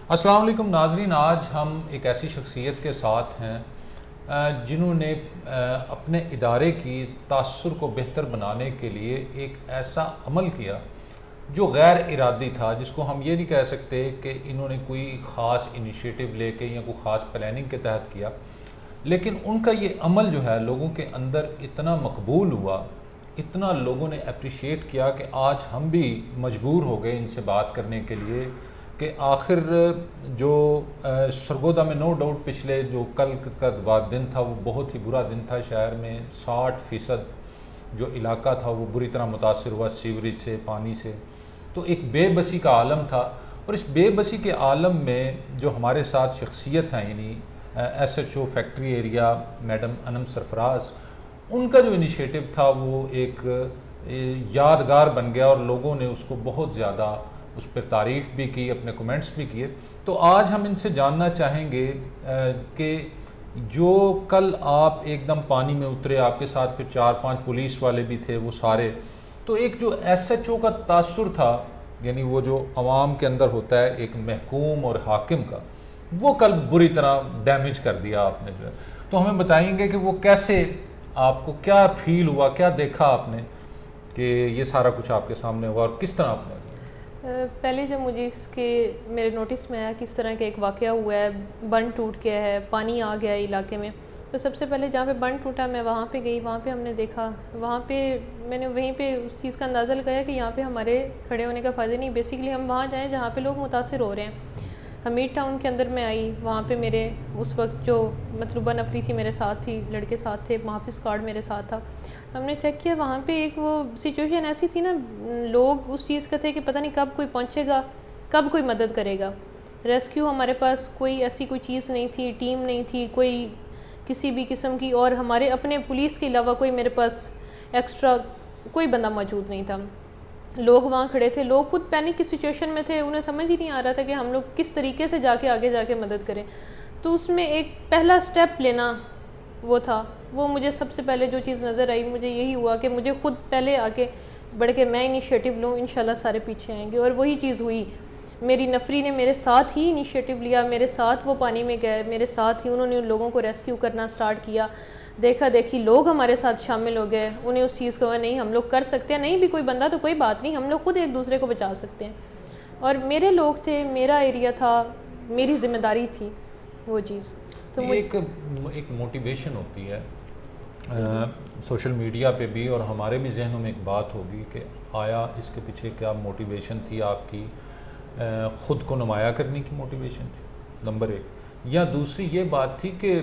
السلام علیکم ناظرین، آج ہم ایک ایسی شخصیت کے ساتھ ہیں جنہوں نے اپنے ادارے کی تاثر کو بہتر بنانے کے لیے ایک ایسا عمل کیا جو غیر ارادی تھا، جس کو ہم یہ نہیں کہہ سکتے کہ انہوں نے کوئی خاص انیشیٹو لے کے یا کوئی خاص پلاننگ کے تحت کیا، لیکن ان کا یہ عمل جو ہے لوگوں کے اندر اتنا مقبول ہوا، اتنا لوگوں نے اپریشیٹ کیا کہ آج ہم بھی مجبور ہو گئے ان سے بات کرنے کے لیے کہ آخر جو سرگودا میں نو ڈاؤٹ پچھلے جو کل کا دن تھا وہ بہت ہی برا دن تھا۔ شہر میں 60% جو علاقہ تھا وہ بری طرح متاثر ہوا سیوریج سے، پانی سے، تو ایک بے بسی کا عالم تھا۔ اور اس بے بسی کے عالم میں جو ہمارے ساتھ شخصیت ہیں، یعنی S H O factory area madam Anam Sarfaraz, ان کا جو انیشیٹو تھا وہ ایک یادگار بن گیا اور لوگوں نے اس کو بہت زیادہ اس پہ تعریف بھی کی، اپنے کومنٹس بھی کیے۔ تو آج ہم ان سے جاننا چاہیں گے کہ جو کل آپ ایک دم پانی میں اترے، آپ کے ساتھ پھر 4-5 پولیس والے بھی تھے، وہ سارے، تو ایک جو ایس ایچ او کا تاثر تھا، یعنی وہ جو عوام کے اندر ہوتا ہے ایک محکوم اور حاکم کا، وہ کل بری طرح ڈیمیج کر دیا آپ نے جو ہے۔ تو ہمیں بتائیں گے کہ وہ کیسے، آپ کو کیا فیل ہوا، کیا دیکھا آپ نے کہ یہ سارا کچھ آپ کے سامنے ہوا اور کس طرح آپ نے؟ پہلے جب مجھے اس کے میرے نوٹس میں آیا کس طرح کا ایک واقعہ ہوا ہے، بند ٹوٹ گیا ہے، پانی آ گیا ہے علاقے میں، تو سب سے پہلے جہاں پہ بند ٹوٹا میں وہاں پہ گئی، وہاں پہ ہم نے دیکھا، وہاں پہ میں نے وہیں پہ اس چیز کا اندازہ لگایا کہ یہاں پہ ہمارے کھڑے ہونے کا فائدہ نہیں، بیسیکلی ہم وہاں جائیں جہاں پہ لوگ متاثر ہو رہے ہیں۔ حمید ٹاؤن کے اندر میں آئی، وہاں پہ میرے اس وقت جو مطلوبہ نفری تھی میرے ساتھ تھی، لڑکے ساتھ تھے، محافظ کارڈ میرے ساتھ تھا، ہم نے چیک کیا، وہاں پہ ایک وہ سچویشن ایسی تھی نا، لوگ اس چیز کا تھے کہ پتہ نہیں کب کوئی پہنچے گا، کب کوئی مدد کرے گا۔ ریسکیو ہمارے پاس کوئی ایسی کوئی چیز نہیں تھی، ٹیم نہیں تھی کوئی کسی بھی قسم کی، اور ہمارے اپنے پولیس کے علاوہ کوئی میرے پاس ایکسٹرا کوئی بندہ موجود نہیں تھا۔ لوگ وہاں کھڑے تھے، لوگ خود پینک کی سچویشن میں تھے، انہیں سمجھ ہی نہیں آ رہا تھا کہ ہم لوگ کس طریقے سے آگے جا کے مدد کریں۔ تو اس میں ایک پہلا سٹیپ لینا وہ تھا، وہ مجھے سب سے پہلے جو چیز نظر آئی، مجھے یہی ہوا کہ مجھے خود پہلے آگے بڑھ کے میں انیشیٹو لوں، انشاءاللہ سارے پیچھے آئیں گے، اور وہی چیز ہوئی۔ میری نفری نے میرے ساتھ ہی انیشیٹو لیا، میرے ساتھ وہ پانی میں گئے، میرے ساتھ ہی انہوں نے ان لوگوں کو ریسکیو کرنا سٹارٹ کیا، دیکھا دیکھی لوگ ہمارے ساتھ شامل ہو گئے، انہیں اس چیز کو نہیں ہم لوگ کر سکتے ہیں، نہیں بھی کوئی بندہ تو کوئی بات نہیں، ہم لوگ خود ایک دوسرے کو بچا سکتے ہیں، اور میرے لوگ تھے، میرا ایریا تھا، میری ذمہ داری تھی وہ چیز۔ تو ایک موٹیویشن ہوتی ہے سوشل میڈیا پہ بھی، اور ہمارے بھی ذہنوں میں ایک بات ہوگی کہ آیا اس کے پیچھے کیا موٹیویشن تھی آپ کی، خود کو نمایاں کرنے کی موٹیویشن تھی نمبر 1، یا دوسری یہ بات تھی کہ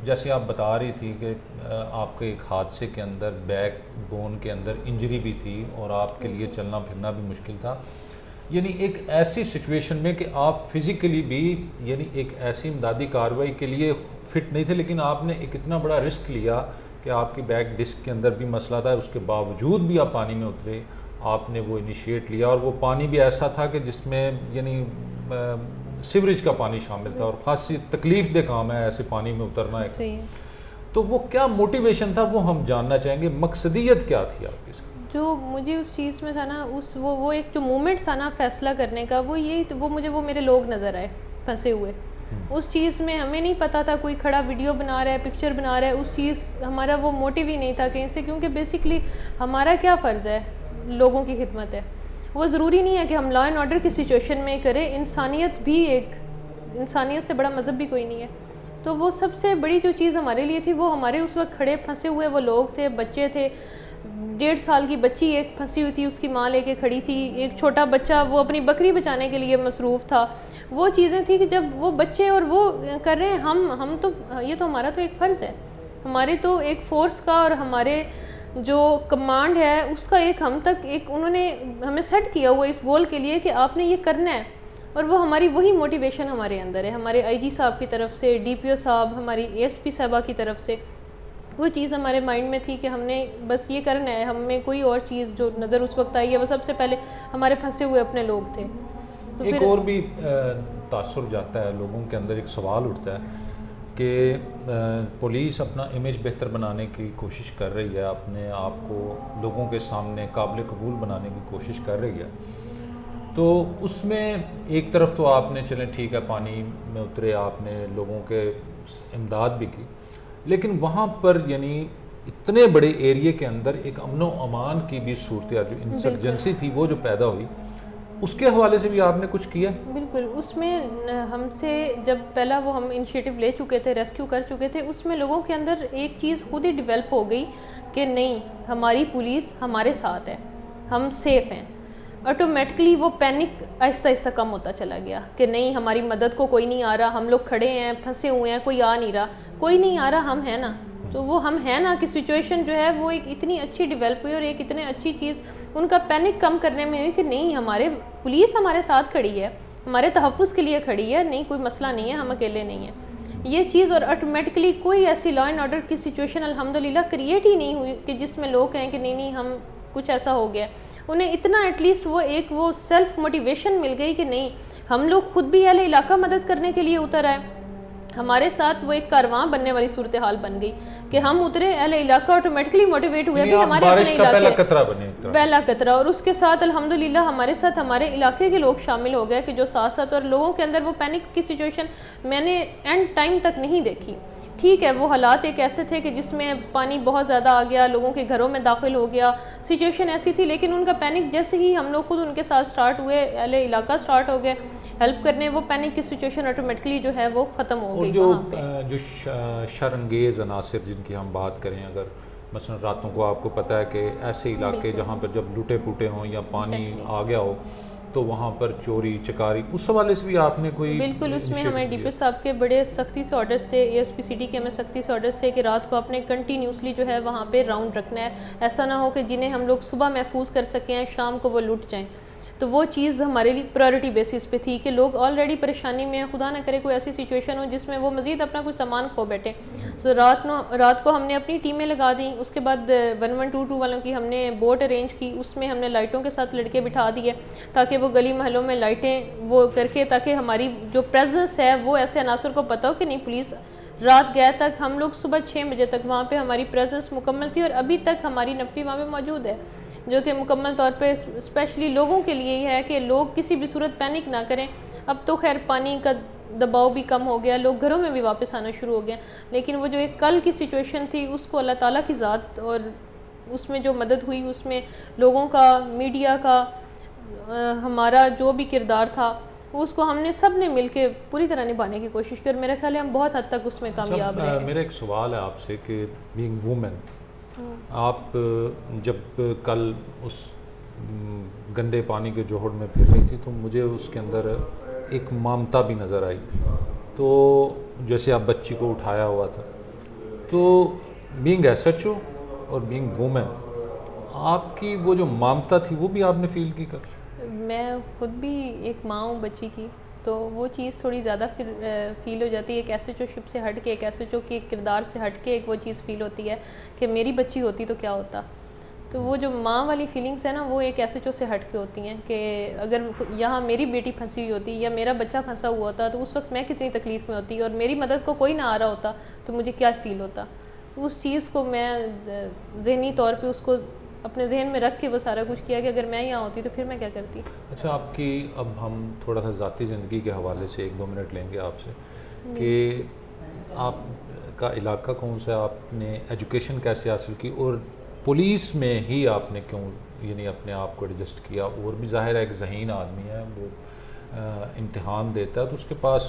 جیسے آپ بتا رہی تھی کہ آپ کے ایک حادثے کے اندر بیک بون کے اندر انجری بھی تھی اور آپ کے لیے چلنا پھرنا بھی مشکل تھا، یعنی ایک ایسی سچویشن میں کہ آپ فزیکلی بھی یعنی ایک ایسی امدادی کارروائی کے لیے فٹ نہیں تھے، لیکن آپ نے ایک اتنا بڑا رسک لیا کہ آپ کی بیک ڈسک کے اندر بھی مسئلہ تھا، اس کے باوجود بھی آپ پانی میں اترے، آپ نے وہ انیشیٹ لیا، اور وہ پانی بھی ایسا تھا کہ جس میں یعنی سیوریج کا پانی شامل تھا، اور خاصی تکلیف دہ کام ہے ایسے پانی میں اترنا ہے۔ تو وہ کیا موٹیویشن تھا وہ ہم جاننا چاہیں گے، مقصدیت کیا تھی آپ کی؟ جو مجھے اس چیز میں تھا نا، وہ ایک جو مومنٹ تھا نا فیصلہ کرنے کا، وہ یہی وہ مجھے وہ میرے لوگ نظر آئے پھنسے ہوئے اس چیز میں، ہمیں نہیں پتا تھا کوئی کھڑا ویڈیو بنا رہا ہے، پکچر بنا رہا ہے، اس چیز ہمارا وہ موٹیو ہی نہیں تھا کہیں سے، کیونکہ بیسیکلی ہمارا کیا فرض ہے، لوگوں کی خدمت ہے، وہ ضروری نہیں ہے کہ ہم لا اینڈ آرڈر کی سچویشن میں کریں، انسانیت بھی ایک، انسانیت سے بڑا مذہب بھی کوئی نہیں ہے۔ تو وہ سب سے بڑی جو چیز ہمارے لیے تھی، وہ ہمارے اس وقت کھڑے پھنسے ہوئے وہ لوگ تھے، بچے تھے، 1.5 سال کی بچی ایک پھنسی ہوئی تھی، اس کی ماں لے کے کھڑی تھی، ایک چھوٹا بچہ وہ اپنی بکری بچانے کے لیے مصروف تھا، وہ چیزیں تھیں کہ جب وہ بچے اور وہ کر رہے ہیں، ہم تو یہ تو ہمارا تو ایک فرض ہے، ہمارے تو ایک فورس کا اور ہمارے جو کمانڈ ہے اس کا ایک ہم تک ایک انہوں نے ہمیں سیٹ کیا ہوا اس گول کے لیے کہ آپ نے یہ کرنا ہے، اور وہ ہماری وہی موٹیویشن ہمارے اندر ہے، ہمارے آئی جی صاحب کی طرف سے، ڈی پی او صاحب، ہماری اے ایس پی صاحبہ کی طرف سے وہ چیز ہمارے مائنڈ میں تھی کہ ہم نے بس یہ کرنا ہے، ہمیں کوئی اور چیز جو نظر اس وقت آئی ہے وہ سب سے پہلے ہمارے پھنسے ہوئے اپنے لوگ تھے۔ تو ایک اور بھی تاثر جاتا ہے لوگوں کے اندر، ایک سوال اٹھتا ہے کہ پولیس اپنا امیج بہتر بنانے کی کوشش کر رہی ہے، اپنے آپ کو لوگوں کے سامنے قابل قبول بنانے کی کوشش کر رہی ہے، تو اس میں ایک طرف تو آپ نے چلیں ٹھیک ہے پانی میں اترے، آپ نے لوگوں کے امداد بھی کی، لیکن وہاں پر یعنی اتنے بڑے ایریے کے اندر ایک امن و امان کی بھی صورتحال جو انسرجنسی تھی وہ جو پیدا ہوئی، اس کے حوالے سے بھی آپ نے کچھ کیا؟ بالکل، اس میں ہم سے جب پہلا وہ ہم انیشیٹو لے چکے تھے، ریسکیو کر چکے تھے، اس میں لوگوں کے اندر ایک چیز خود ہی ڈیولپ ہو گئی کہ نہیں ہماری پولیس ہمارے ساتھ ہے، ہم سیف ہیں۔ آٹومیٹکلی وہ پینک آہستہ آہستہ کم ہوتا چلا گیا کہ نہیں ہماری مدد کو کوئی نہیں آ رہا، ہم لوگ کھڑے ہیں پھنسے ہوئے ہیں، کوئی آ نہیں رہا، کوئی نہیں آ رہا، ہم ہیں نا۔ تو وہ ہم ہیں نا کی سچویشن جو ہے وہ ایک اتنی اچھی ڈیولپ ہوئی اور ایک اتنی اچھی چیز ان کا پینک کم کرنے میں ہوئی کہ نہیں ہمارے پولیس ہمارے ساتھ کھڑی ہے، ہمارے تحفظ کے لیے کھڑی ہے، نہیں کوئی مسئلہ نہیں ہے، ہم اکیلے نہیں ہیں یہ چیز۔ اور آٹومیٹکلی کوئی ایسی لا اینڈ آرڈر کی سچویشن الحمدللہ کریٹ ہی نہیں ہوئی کہ جس میں لوگ کہیں کہ نہیں ہم کچھ ایسا ہو گیا۔ انہیں اتنا ایٹ لیسٹ وہ سیلف موٹیویشن مل گئی کہ نہیں ہم لوگ خود بھی اہل علاقہ مدد کرنے کے لیے اتر آئے، ہمارے ساتھ وہ ایک کارواں بننے والی صورتحال بن گئی کہ ہم اترے، اہل علاقہ آٹومیٹکلی موٹیویٹ ہوئے بھی ہمارے اپنے علاقے پہلا قطرہ، اور اس کے ساتھ الحمدللہ ہمارے ساتھ ہمارے علاقے کے لوگ شامل ہو گئے کہ جو ساتھ ساتھ، اور لوگوں کے اندر وہ پینک کی سچویشن میں نے اینڈ ٹائم تک نہیں دیکھی۔ ٹھیک ہے وہ حالات ایک ایسے تھے کہ جس میں پانی بہت زیادہ آ گیا، لوگوں کے گھروں میں داخل ہو گیا، سچویشن ایسی تھی، لیکن ان کا پینک جیسے ہی ہم لوگ خود ان کے ساتھ سٹارٹ ہوئے، اہل علاقہ سٹارٹ ہو گئے ہیلپ کرنے، وہ پینک کی سچویشن آٹومیٹکلی جو ہے وہ ختم ہو گئی۔ اور جو شرانگیز عناصر جن کی ہم بات کریں، اگر مثلا راتوں کو آپ کو پتہ ہے کہ ایسے علاقے جہاں پر جب لوٹے پوٹے ہوں یا پانی آ گیا ہو تو وہاں پر چوری چکاری، اس حوالے سے بھی آپ نے کوئی؟ بالکل، اس میں ہمیں ڈی پی صاحب کے بڑے سختی سے آرڈر سے، A S P C D کے ہمیں سختی سے آرڈر سے کہ رات کو اپنے کنٹینیوسلی جو ہے وہاں پہ راؤنڈ رکھنا ہے، ایسا نہ ہو کہ جنہیں ہم لوگ صبح محفوظ کر سکیں شام کو وہ لٹ جائیں۔ تو وہ چیز ہمارے لیے پرائرٹی بیسس پہ تھی کہ لوگ آلریڈی پریشانی میں، خدا نہ کرے کوئی ایسی سچویشن ہو جس میں وہ مزید اپنا کوئی سامان کھو بیٹھے۔ سو رات کو ہم نے اپنی ٹیمیں لگا دیں، اس کے بعد 1122 والوں کی ہم نے بوٹ ارینج کی، اس میں ہم نے لائٹوں کے ساتھ لڑکے بٹھا دیے تاکہ وہ گلی محلوں میں لائٹیں وہ کر کے، تاکہ ہماری جو پریزنس ہے وہ ایسے عناصر کو پتہ ہو کہ نہیں پولیس رات گئے تک، ہم لوگ صبح 6 بجے تک وہاں پہ ہماری پریزنس مکمل تھی، اور ابھی تک ہماری نفری وہاں پہ موجود ہے، جو کہ مکمل طور پہ اسپیشلی لوگوں کے لیے ہی ہے کہ لوگ کسی بھی صورت پینک نہ کریں۔ اب تو خیر پانی کا دباؤ بھی کم ہو گیا، لوگ گھروں میں بھی واپس آنا شروع ہو گئے، لیکن وہ جو ایک کل کی سچویشن تھی اس کو اللہ تعالیٰ کی ذات اور اس میں جو مدد ہوئی، اس میں لوگوں کا، میڈیا کا، ہمارا جو بھی کردار تھا اس کو ہم نے سب نے مل کے پوری طرح نبھانے کی کوشش کی، اور میرا خیال ہے ہم بہت حد تک اس میں کامیاب رہے۔ میرا ایک سوال ہے آپ سے کہ بینگ وومن، آپ جب کل اس گندے پانی کے جوہڑ میں پھر رہی تھی تو مجھے اس کے اندر ایک مامتا بھی نظر آئی، تو جیسے آپ بچی کو اٹھایا ہوا تھا، تو بینگ ایس ایچ او اور بینگ وومن آپ کی وہ جو مامتا تھی وہ بھی آپ نے فیل کی؟ میں خود بھی ایک ماں ہوں بچی کی، تو وہ چیز تھوڑی زیادہ پھر فیل ہو جاتی ہے، ایک ایس ایچ او شپ سے ہٹ کے، ایک ایس ایچ او کے کردار سے ہٹ کے ایک وہ چیز فیل ہوتی ہے کہ میری بچی ہوتی تو کیا ہوتا۔ تو وہ جو ماں والی فیلنگس ہے نا وہ ایک ایس ایچ او سے ہٹ کے ہوتی ہیں کہ اگر یہاں میری بیٹی پھنسی ہوئی ہوتی یا میرا بچہ پھنسا ہوا ہوتا تو اس وقت میں کتنی تکلیف میں ہوتی، اور میری مدد کو کوئی نہ آ رہا ہوتا تو مجھے کیا فیل ہوتا۔ تو اس چیز کو میں ذہنی طور پہ اس کو اپنے ذہن میں رکھ کے وہ سارا کچھ کیا کہ اگر میں یہاں ہوتی تو پھر میں کیا کرتی۔ اچھا، آپ کی اب ہم تھوڑا سا ذاتی زندگی کے حوالے سے 1-2 منٹ لیں گے آپ سے کہ آپ کا علاقہ کون سا، آپ نے ایجوکیشن کیسے حاصل کی، اور پولیس میں ہی آپ نے کیوں یعنی اپنے آپ کو ایڈجسٹ کیا؟ اور بھی ظاہر ہے ایک ذہین آدمی ہے، وہ امتحان دیتا ہے تو اس کے پاس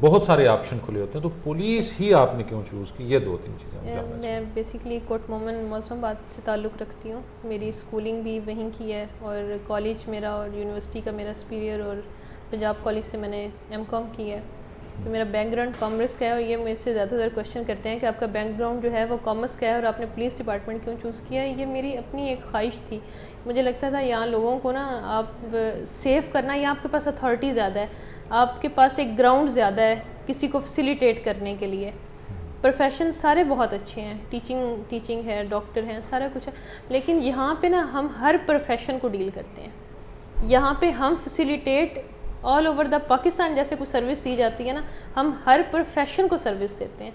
بہت سارے آپشن کھلے ہوتے ہیں، تو پولیس ہی آپ نے کیوں چوز کی؟ یہ 2-3 چیزیں میں بیسیکلی کوٹ مومن معظم آباد سے تعلق رکھتی ہوں، میری اسکولنگ بھی وہیں کی ہے، اور کالج میرا اور یونیورسٹی کا میرا سپیریئر اور پنجاب کالج سے میں نے ایم کام کی ہے، تو میرا بیک گراؤنڈ کامرس کا ہے، اور یہ مجھ سے زیادہ تر کویشچن کرتے ہیں کہ آپ کا بیک گراؤنڈ جو ہے وہ کامرس کا ہے اور آپ نے پولیس ڈپارٹمنٹ کیوں چوز کیا ہے۔ یہ میری اپنی ایک خواہش تھی، مجھے لگتا تھا یہاں لوگوں کو نا آپ سیف کرنا، یا آپ کے پاس اتھارٹی زیادہ ہے، آپ کے پاس ایک گراؤنڈ زیادہ ہے کسی کو فیسیلیٹیٹ کرنے کے لیے۔ پروفیشن سارے بہت اچھے ہیں، ٹیچنگ ہے، ڈاکٹر ہیں، سارا کچھ ہے، لیکن یہاں پہ نا ہم ہر پروفیشن کو ڈیل کرتے ہیں، یہاں پہ ہم facilitate all over the Pakistan جیسے کوئی سروس دی جاتی ہے نا، ہم ہر پروفیشن کو سروس دیتے ہیں،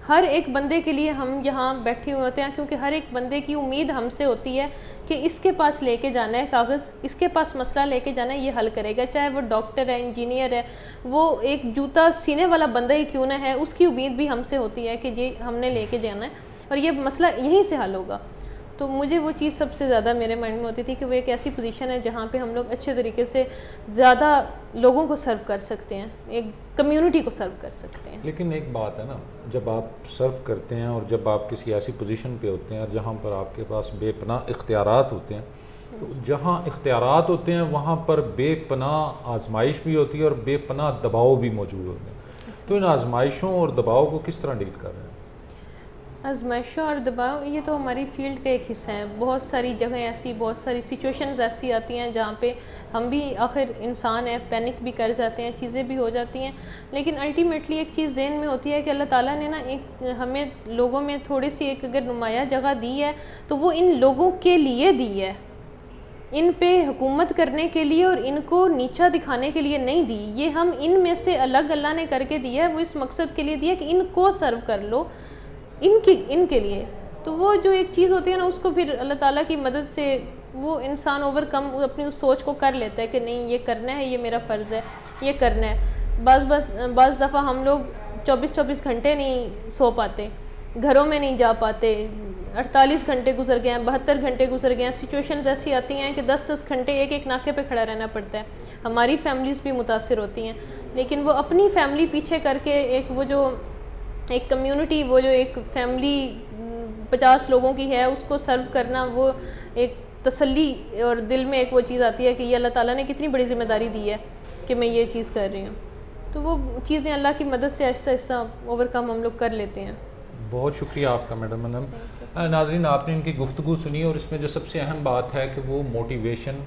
ہر ایک بندے کے لیے ہم یہاں بیٹھے ہوئے ہوتے ہیں، کیونکہ ہر ایک بندے کی امید ہم سے ہوتی ہے کہ اس کے پاس لے کے جانا ہے کاغذ، اس کے پاس مسئلہ لے کے جانا ہے، یہ حل کرے گا، چاہے وہ ڈاکٹر ہے، انجینئر ہے، وہ ایک جوتا سینے والا بندہ ہی کیوں نہ ہے، اس کی امید بھی ہم سے ہوتی ہے کہ یہ ہم نے لے کے جانا ہے اور یہ مسئلہ یہیں سے حل ہوگا۔ تو مجھے وہ چیز سب سے زیادہ میرے مائنڈ میں ہوتی تھی کہ وہ ایک ایسی پوزیشن ہے جہاں پہ ہم لوگ اچھے طریقے سے زیادہ لوگوں کو سرو کر سکتے ہیں، ایک کمیونٹی کو سرو کر سکتے ہیں۔ لیکن ایک بات ہے نا، جب آپ سرو کرتے ہیں اور جب آپ کسی ایسی پوزیشن پہ ہوتے ہیں جہاں پر آپ کے پاس بے پناہ اختیارات ہوتے ہیں، تو جہاں اختیارات ہوتے ہیں وہاں پر بے پناہ آزمائش بھی ہوتی ہے اور بے پناہ دباؤ بھی موجود ہوتے ہیں۔ تو ان آزمائشوں اور دباؤ کو کس طرح ڈیل کر رہے ہیں؟ آزمائشوں اور دباؤ یہ تو ہماری فیلڈ کا ایک حصہ ہے۔ بہت ساری جگہیں ایسی، بہت ساری سچویشنز ایسی آتی ہیں جہاں پہ ہم بھی آخر انسان ہیں، پینک بھی کر جاتے ہیں، چیزیں بھی ہو جاتی ہیں، لیکن الٹیمیٹلی ایک چیز ذہن میں ہوتی ہے کہ اللہ تعالیٰ نے نا ایک ہمیں لوگوں میں تھوڑی سی ایک اگر نمایاں جگہ دی ہے تو وہ ان لوگوں کے لیے دی ہے، ان پہ حکومت کرنے کے لیے اور ان کو نیچا دکھانے کے لیے نہیں دی۔ یہ ہم ان میں سے الگ اللہ نے کر کے دیا ہے، وہ اس مقصد کے لیے دیا کہ ان کو سرو کر لو، ان کے لیے۔ تو وہ جو ایک چیز ہوتی ہے نا، اس کو پھر اللہ تعالیٰ کی مدد سے وہ انسان اوور کم اپنی اس سوچ کو کر لیتا ہے کہ نہیں یہ کرنا ہے، یہ میرا فرض ہے، یہ کرنا ہے۔ بعض دفعہ ہم لوگ 24 گھنٹے نہیں سو پاتے، گھروں میں نہیں جا پاتے، 48 گھنٹے گزر گئے ہیں، 72 گھنٹے گزر گئے ہیں، سچویشنز ایسی آتی ہیں کہ 10 گھنٹے ایک ناکے پہ کھڑا رہنا پڑتا ہے۔ ہماری فیملیز بھی متاثر ہوتی ہیں، لیکن وہ اپنی فیملی پیچھے کر کے ایک کمیونٹی، وہ جو ایک فیملی 50 لوگوں کی ہے، اس کو سرو کرنا، وہ ایک تسلی اور دل میں ایک وہ چیز آتی ہے کہ یہ اللہ تعالیٰ نے کتنی بڑی ذمہ داری دی ہے کہ میں یہ چیز کر رہی ہوں۔ تو وہ چیزیں اللہ کی مدد سے آہستہ آہستہ اوور کم ہم لوگ کر لیتے ہیں۔ بہت شکریہ آپ کا میڈم انم۔ ناظرین، آپ نے ان کی گفتگو سنی اور اس میں جو سب سے اہم بات ہے کہ وہ موٹیویشن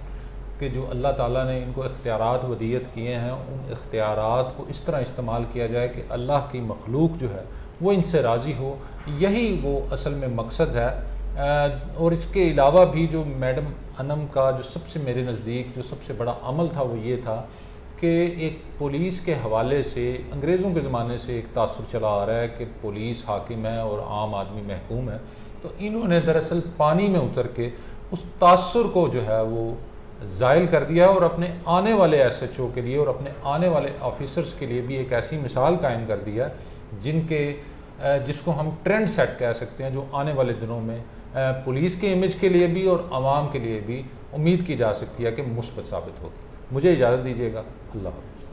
کہ جو اللہ تعالیٰ نے ان کو اختیارات ودیت کیے ہیں، ان اختیارات کو اس طرح استعمال کیا جائے کہ اللہ کی مخلوق جو ہے وہ ان سے راضی ہو، یہی وہ اصل میں مقصد ہے۔ اور اس کے علاوہ بھی جو میڈم انم کا جو سب سے میرے نزدیک جو سب سے بڑا عمل تھا وہ یہ تھا کہ ایک پولیس کے حوالے سے انگریزوں کے زمانے سے ایک تاثر چلا آ رہا ہے کہ پولیس حاکم ہے اور عام آدمی محکوم ہے، تو انہوں نے دراصل پانی میں اتر کے اس تاثر کو جو ہے وہ زائل کر دیا اور اپنے آنے والے ایس ایچ او کے لیے اور اپنے آنے والے آفیسرز کے لیے بھی ایک ایسی مثال قائم کر دیا جس کو ہم ٹرینڈ سیٹ کہہ سکتے ہیں، جو آنے والے دنوں میں پولیس کے امیج کے لیے بھی اور عوام کے لیے بھی امید کی جا سکتی ہے کہ مثبت ثابت ہوگی۔ مجھے اجازت دیجیے گا، اللہ حافظ۔